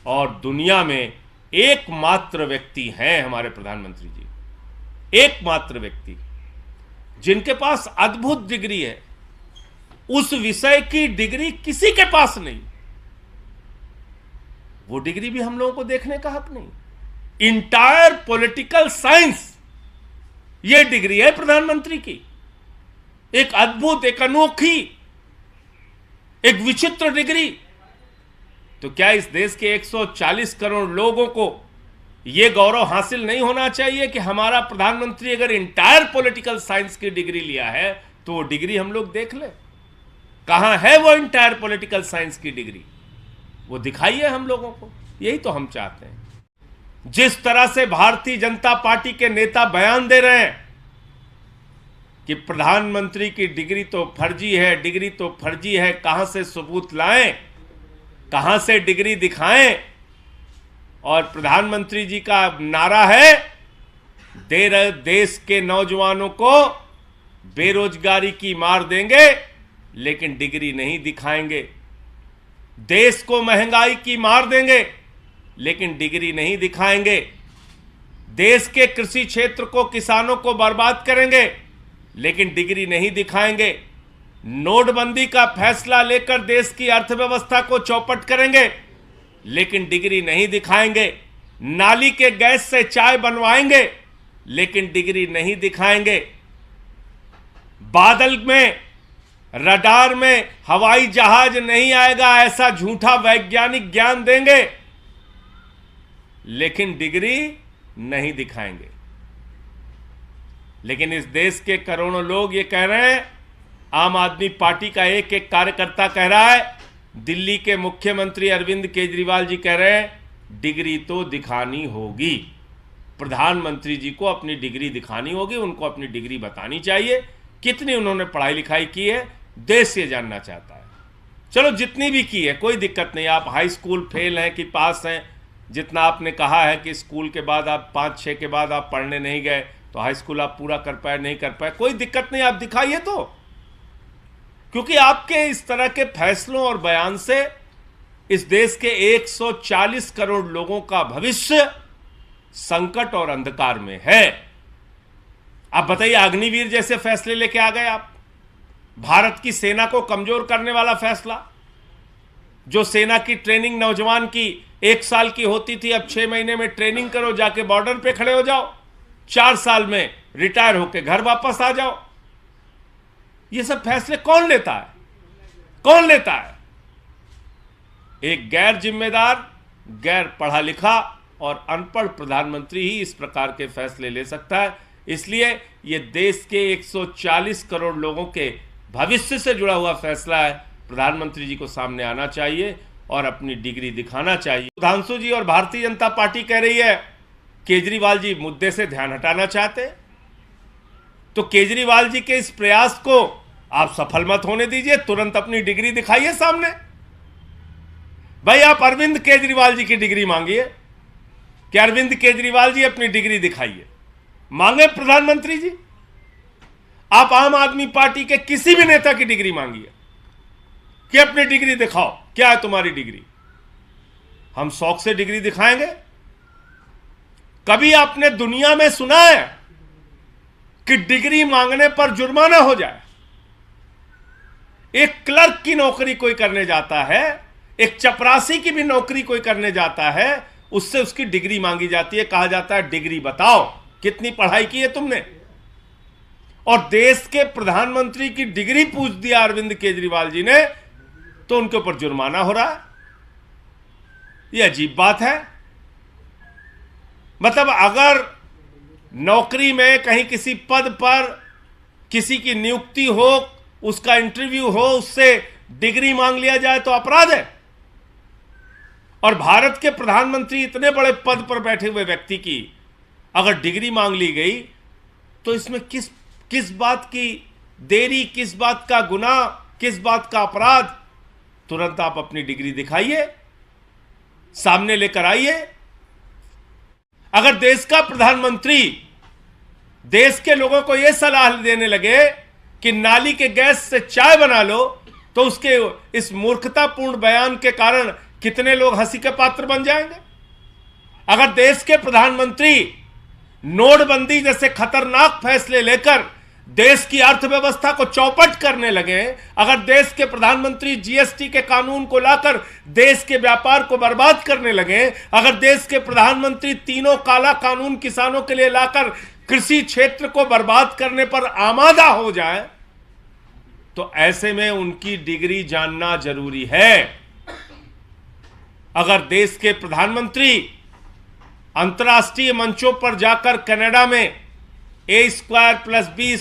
और दुनिया में एकमात्र व्यक्ति हैं हमारे प्रधानमंत्री जी, एकमात्र व्यक्ति जिनके पास अद्भुत डिग्री है। उस विषय की डिग्री किसी के पास नहीं। वो डिग्री भी हम लोगों को देखने का हक नहीं। इंटायर पॉलिटिकल साइंस, ये डिग्री है प्रधानमंत्री की। एक अद्भुत, एक अनोखी, एक विचित्र डिग्री। तो क्या इस देश के 140 करोड़ लोगों को यह गौरव हासिल नहीं होना चाहिए कि हमारा प्रधानमंत्री अगर इंटायर पॉलिटिकल साइंस की डिग्री लिया है तो वो डिग्री हम लोग देख ले। कहां है वो इंटायर पॉलिटिकल साइंस की डिग्री? वो दिखाइए हम लोगों को। यही तो हम चाहते हैं। जिस तरह से भारतीय जनता पार्टी के नेता बयान दे रहे हैं कि प्रधानमंत्री की डिग्री तो फर्जी है, डिग्री तो फर्जी है, कहां से सबूत लाएं, कहां से डिग्री दिखाएं। और प्रधानमंत्री जी का नारा है, देश के नौजवानों को बेरोजगारी की मार देंगे लेकिन डिग्री नहीं दिखाएंगे। देश को महंगाई की मार देंगे लेकिन डिग्री नहीं दिखाएंगे। देश के कृषि क्षेत्र को, किसानों को बर्बाद करेंगे लेकिन डिग्री नहीं दिखाएंगे। नोटबंदी का फैसला लेकर देश की अर्थव्यवस्था को चौपट करेंगे लेकिन डिग्री नहीं दिखाएंगे। नाली के गैस से चाय बनवाएंगे लेकिन डिग्री नहीं दिखाएंगे। बादल में, रडार में हवाई जहाज नहीं आएगा ऐसा झूठा वैज्ञानिक ज्ञान देंगे लेकिन डिग्री नहीं दिखाएंगे। लेकिन इस देश के करोड़ों लोग ये कह रहे हैं, आम आदमी पार्टी का एक एक कार्यकर्ता कह रहा है, दिल्ली के मुख्यमंत्री अरविंद केजरीवाल जी कह रहे हैं डिग्री तो दिखानी होगी। प्रधानमंत्री जी को अपनी डिग्री दिखानी होगी, उनको अपनी डिग्री बतानी चाहिए। कितनी उन्होंने पढ़ाई लिखाई की है देश ये जानना चाहता है। चलो जितनी भी की है कोई दिक्कत नहीं। आप हाई स्कूल फेल हैं कि पास हैं, जितना आपने कहा है कि स्कूल के बाद आप 5-6 के बाद आप पढ़ने नहीं गए तो हाई स्कूल आप पूरा कर पाए नहीं कर पाए, कोई दिक्कत नहीं, आप दिखाइए तो। क्योंकि आपके इस तरह के फैसलों और बयान से इस देश के 140 करोड़ लोगों का भविष्य संकट और अंधकार में है। आप बताइए, अग्निवीर जैसे फैसले लेके आ गए आप। भारत की सेना को कमजोर करने वाला फैसला। जो सेना की ट्रेनिंग नौजवान की 1 साल की होती थी, अब 6 महीने में ट्रेनिंग करो, जाके बॉर्डर पे खड़े हो जाओ, 4 साल में रिटायर होके घर वापस आ जाओ। ये सब फैसले कौन लेता है? कौन लेता है? एक गैर जिम्मेदार, गैर पढ़ा लिखा और अनपढ़ प्रधानमंत्री ही इस प्रकार के फैसले ले सकता है। इसलिए ये देश के 140 करोड़ लोगों के भविष्य से जुड़ा हुआ फैसला है। प्रधानमंत्री जी को सामने आना चाहिए और अपनी डिग्री दिखाना चाहिए। सुधांशु जी और भारतीय जनता पार्टी कह रही है केजरीवाल जी मुद्दे से ध्यान हटाना चाहते, तो केजरीवाल जी के इस प्रयास को आप सफल मत होने दीजिए, तुरंत अपनी डिग्री दिखाइए सामने। भाई आप अरविंद केजरीवाल जी की डिग्री मांगिए कि अरविंद केजरीवाल जी अपनी डिग्री दिखाइए। मांगे प्रधानमंत्री जी। आप आम आदमी पार्टी के किसी भी नेता की डिग्री मांगिए कि अपनी डिग्री दिखाओ, क्या है तुम्हारी डिग्री। हम शौक से डिग्री दिखाएंगे। कभी आपने दुनिया में सुना है कि डिग्री मांगने पर जुर्माना हो जाए? एक क्लर्क की नौकरी कोई करने जाता है, एक चपरासी की भी नौकरी कोई करने जाता है, उससे उसकी डिग्री मांगी जाती है, कहा जाता है डिग्री बताओ, कितनी पढ़ाई की है तुमने। और देश के प्रधानमंत्री की डिग्री पूछ दिया अरविंद केजरीवाल जी ने तो उनके ऊपर जुर्माना हो रहा है। यह अजीब बात है। मतलब अगर नौकरी में कहीं किसी पद पर किसी की नियुक्ति हो, उसका इंटरव्यू हो, उससे डिग्री मांग लिया जाए तो अपराध है। और भारत के प्रधानमंत्री इतने बड़े पद पर बैठे हुए व्यक्ति की अगर डिग्री मांग ली गई तो इसमें किस बात की देरी, किस बात का गुनाह, किस बात का अपराध? तुरंत आप अपनी डिग्री दिखाइए, सामने लेकर आइए। अगर देश का प्रधानमंत्री देश के लोगों को यह सलाह देने लगे कि नाली के गैस से चाय बना लो, तो उसके इस मूर्खतापूर्ण बयान के कारण कितने लोग हंसी के पात्र बन जाएंगे। अगर देश के प्रधानमंत्री नोटबंदी जैसे खतरनाक फैसले लेकर देश की अर्थव्यवस्था को चौपट करने लगे, अगर देश के प्रधानमंत्री जीएसटी के कानून को लाकर देश के व्यापार को बर्बाद करने लगे, अगर देश के प्रधानमंत्री तीनों काला कानून किसानों के लिए लाकर कृषि क्षेत्र को बर्बाद करने पर आमादा हो जाए, तो ऐसे में उनकी डिग्री जानना जरूरी है। अगर देश के प्रधानमंत्री अंतर्राष्ट्रीय मंचों पर जाकर कनाडा में A² + B²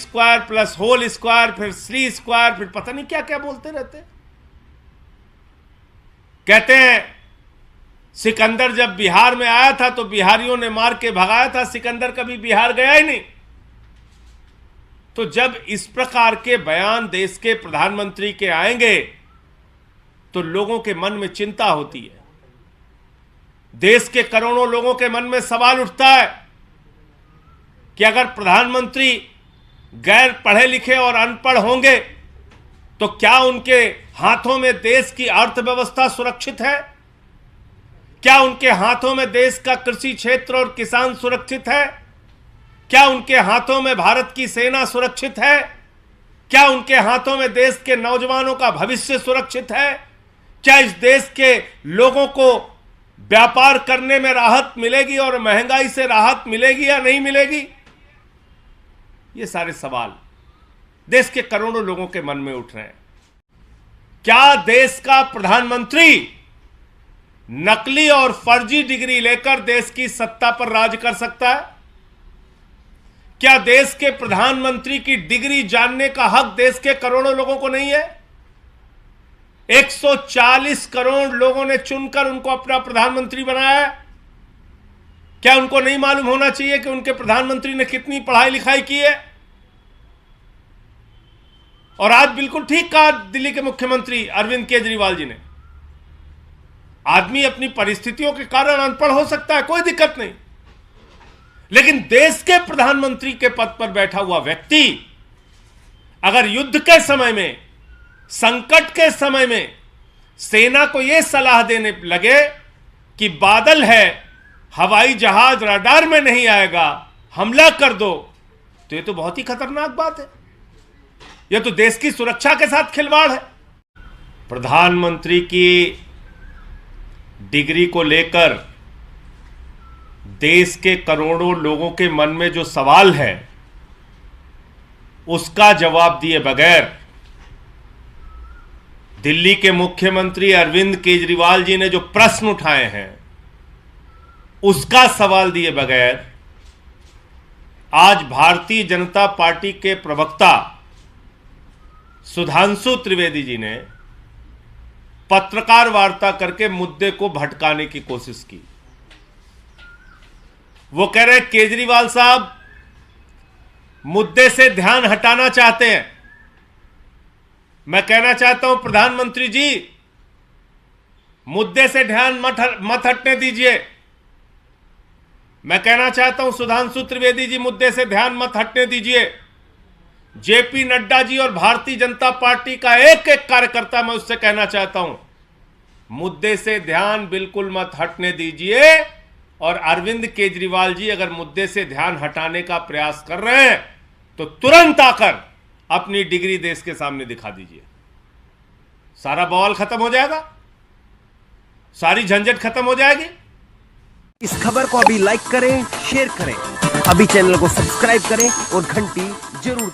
+ होल स्क्वायर, फिर C², फिर पता नहीं क्या क्या बोलते रहते, कहते हैं सिकंदर जब बिहार में आया था तो बिहारियों ने मार के भगाया था, सिकंदर कभी बिहार गया ही नहीं। तो जब इस प्रकार के बयान देश के प्रधानमंत्री के आएंगे तो लोगों के मन में चिंता होती है। देश के करोड़ों लोगों के मन में सवाल उठता है कि अगर प्रधानमंत्री गैर पढ़े लिखे और अनपढ़ होंगे तो क्या उनके हाथों में देश की अर्थव्यवस्था सुरक्षित है? क्या उनके हाथों में देश का कृषि क्षेत्र और किसान सुरक्षित है? क्या उनके हाथों में भारत की सेना सुरक्षित है? क्या उनके हाथों में देश के नौजवानों का भविष्य सुरक्षित है? क्या इस देश के लोगों को व्यापार करने में राहत मिलेगी और महंगाई से राहत मिलेगी या नहीं मिलेगी? ये सारे सवाल देश के करोड़ों लोगों के मन में उठ रहे हैं। क्या देश का प्रधानमंत्री नकली और फर्जी डिग्री लेकर देश की सत्ता पर राज कर सकता है? क्या देश के प्रधानमंत्री की डिग्री जानने का हक देश के करोड़ों लोगों को नहीं है? 140 करोड़ लोगों ने चुनकर उनको अपना प्रधानमंत्री बनाया है। क्या उनको नहीं मालूम होना चाहिए कि उनके प्रधानमंत्री ने कितनी पढ़ाई लिखाई की है? और आज बिल्कुल ठीक कहा दिल्ली के मुख्यमंत्री अरविंद केजरीवाल जी ने, आदमी अपनी परिस्थितियों के कारण अनपढ़ हो सकता है, कोई दिक्कत नहीं, लेकिन देश के प्रधानमंत्री के पद पर बैठा हुआ व्यक्ति अगर युद्ध के समय में, संकट के समय में सेना को यह सलाह देने लगे कि बादल है, हवाई जहाज रडार में नहीं आएगा, हमला कर दो, तो यह तो बहुत ही खतरनाक बात है। यह तो देश की सुरक्षा के साथ खिलवाड़ है। प्रधानमंत्री की डिग्री को लेकर देश के करोड़ों लोगों के मन में जो सवाल है उसका जवाब दिए बगैर दिल्ली के मुख्यमंत्री अरविंद केजरीवाल जी ने जो प्रश्न उठाए हैं उसका सवाल दिए बगैर आज भारतीय जनता पार्टी के प्रवक्ता सुधांशु त्रिवेदी जी ने पत्रकार वार्ता करके मुद्दे को भटकाने की कोशिश की। वो कह रहे केजरीवाल साहब मुद्दे से ध्यान हटाना चाहते हैं। मैं कहना चाहता हूं प्रधानमंत्री जी, मुद्दे से ध्यान मत हटने दीजिए। मैं कहना चाहता हूं सुधांशु त्रिवेदी जी, मुद्दे से ध्यान मत हटने दीजिए। जेपी नड्डा जी और भारतीय जनता पार्टी का एक एक कार्यकर्ता, मैं उससे कहना चाहता हूं मुद्दे से ध्यान बिल्कुल मत हटने दीजिए। और अरविंद केजरीवाल जी अगर मुद्दे से ध्यान हटाने का प्रयास कर रहे हैं तो तुरंत आकर अपनी डिग्री देश के सामने दिखा दीजिए। सारा बवाल खत्म हो जाएगा, सारी झंझट खत्म हो जाएगी। इस खबर को अभी लाइक करें, शेयर करें, अभी चैनल को सब्सक्राइब करें और घंटी जरूर